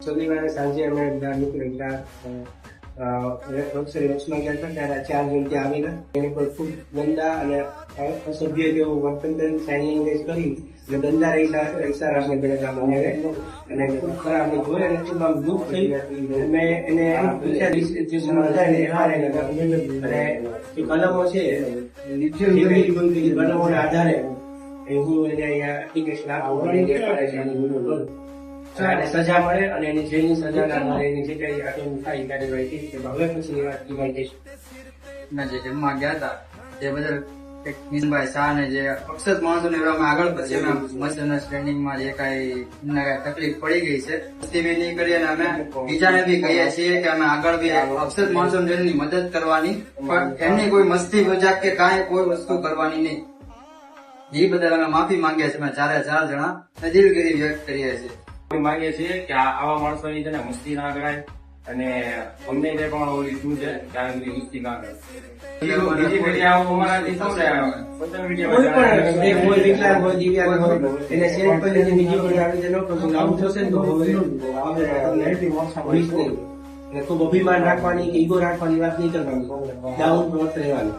શનિવારે સાંજે અમે નીકળ્યા વર્ષમાં ગયા હતા ત્યારે 4 જણ ત્યાં આવેલા. એની પર ખૂબ ગંદા અને અસભ્ય જેવું વર્તન સાઇન લેંગ્વેજ કરી અને ગંદા ઈશારાને બેઠા અને ખૂબ ખરાબ જોયે અને ખૂબ આમ દુઃખ થઈ. મેં એને પૂછ્યા જે સમજાય ને હારે અને જે કલમો છે કલમોના આધારે હું એને અહીંયા એપ્લિકેશન આપું અને સજા મળે અને એની જેલની સજા ના મળે એની જે કઈ આગળ થાય કાર્યવાહી થઈ હવે પછી ના જે જેલમાં ગયા હતા તે બદલ મિનભાઈ શાહ ને જે અક્ષત માણસોને અમે આગળ પછી અમે મિસઅન્ડરસ્ટેન્ડિંગમાં જે કઈ એમને કઈ તકલીફ પડી ગઈ છે મસ્તી બી નહીં કરી અને અમે બીજાને બી કહીએ છીએ કે અમે આગળ બી અક્ષત માણસોને એમની મદદ કરવાની પણ એમની કોઈ મસ્તી મજાક કે કાંઈ કોઈ વસ્તુ કરવાની નહીં. એ બદલ અમે માફી માંગીએ છીએ. અમે 4 જણા દિલગીરી વ્યક્ત કરીએ છીએ. માંગીએ છીએ કે આવા માણસોની છે ને મસ્તી ના કરાય અને અમને જે પણ ઓલી શું છે કારણ કે મસ્તી ના કરે. બીજી પેઢી આવું અમારાથી શું છે સોશિયલ મીડિયા કોઈ વિકલાંગ હોય દિવ્યાંગ હોય એને શેર કરીને બીજી કોઈ આવી રીતે ન કરશું. આવું થશે ને તો ખૂબ અભિમાન રાખવાની કે ઈગો રાખવાની વાત નહીં કરવાની. ડાઉન ટુ અર્થ રહેવાનું.